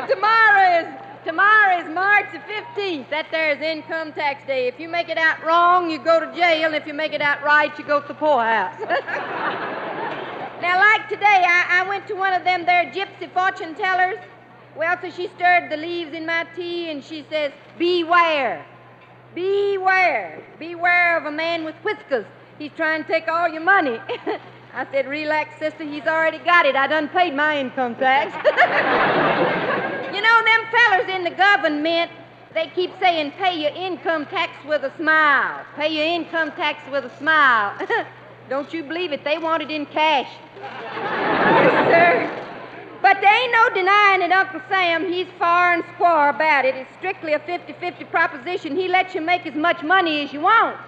Tomorrow is March the 15th. That there is income tax day. If you make it out wrong, you go to jail, and if you make it out right, you go to the poorhouse. Now, like today, I went to one of them there gypsy fortune tellers. Well, so she stirred the leaves in my tea, and she says, beware. Beware of a man with whiskers. He's trying to take all your money. I said, relax, sister, he's already got it. I done paid my income tax. You know, them fellers in the government, they keep saying, pay your income tax with a smile. Pay your income tax with a smile. Don't you believe it? They want it in cash. Yes, sir. But there ain't no denying it, Uncle Sam. He's far and square about it. It's strictly a 50-50 proposition. He lets you make as much money as you want.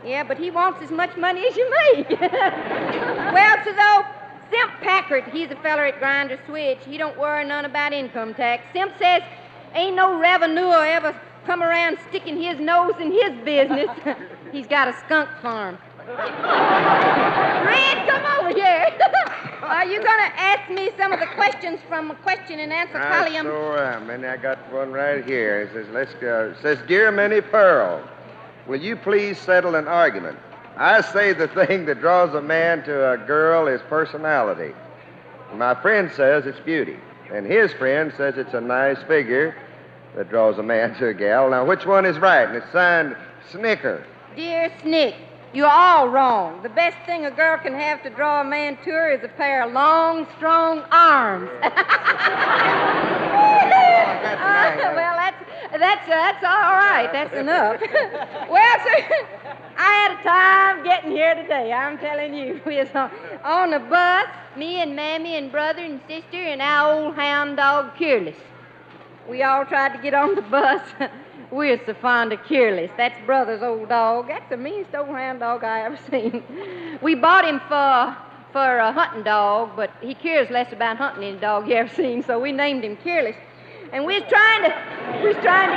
Yeah, but he wants as much money as you make. Well, so though, Simp Packard, he's a feller at Grinder Switch. He don't worry none about income tax. Simp says ain't no revenue ever come around sticking his nose in his business. He's got a skunk farm. Red, come over here. Are you going to ask me some of the questions from a question and answer column? I sure am, Minnie. I got one right here. It says, let's go. It says, Dear Minnie Pearl, will you please settle an argument? I say the thing that draws a man to a girl is personality. My friend says it's beauty, and his friend says it's a nice figure that draws a man to a gal. Now, which one is right? And it's signed Snicker. Dear Snick, you're all wrong. The best thing a girl can have to draw a man to her is a pair of long, strong arms. Well, that's all right. That's enough. Well, sir, I had a time getting here today, I'm telling you. We was on the bus, me and Mammy and brother and sister and our old hound dog, Careless. We all tried to get on the bus. We're so fond of Careless. That's brother's old dog. That's the meanest old hound dog I ever seen. We bought him for a hunting dog, but he cares less about hunting any dog you ever seen, so we named him Careless. And we was trying to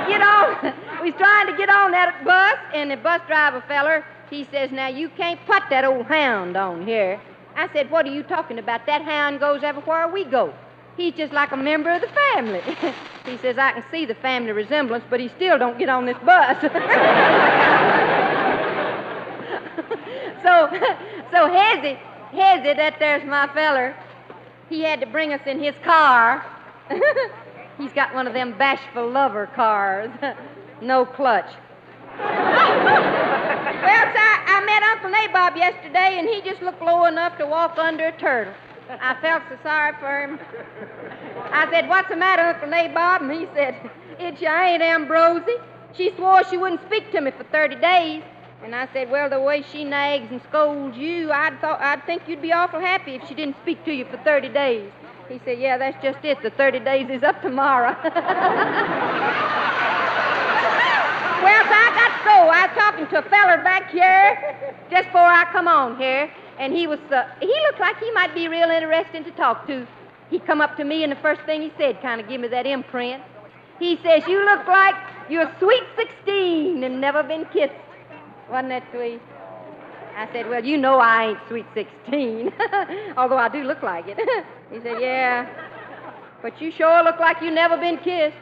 get on that bus, and the bus driver feller, he says, now you can't put that old hound on here. I said, what are you talking about? That hound goes everywhere we go. He's just like a member of the family. He says, I can see the family resemblance, but he still don't get on this bus. So Hezzy, that there's my feller, he had to bring us in his car. He's got one of them bashful lover cars. No clutch. Well, sir, I met Uncle Nabob yesterday, and he just looked low enough to walk under a turtle. I felt so sorry for him. I said, what's the matter, Uncle Nabob? And he said, it's your Aunt Ambrosie. She swore she wouldn't speak to me for 30 days. And I said, well, the way she nags and scolds you, I'd think you'd be awful happy if she didn't speak to you for 30 days. He said, yeah, that's just it. The 30 days is up tomorrow. Well, so I got to go. I was talking to a feller back here just before I come on here, and he looked like he might be real interesting to talk to. He come up to me, and the first thing he said kind of gave me that imprint. He says, you look like you're sweet 16 and never been kissed. Wasn't that sweet? I said, well, you know I ain't sweet 16, although I do look like it. He said, yeah, but you sure look like you never been kissed.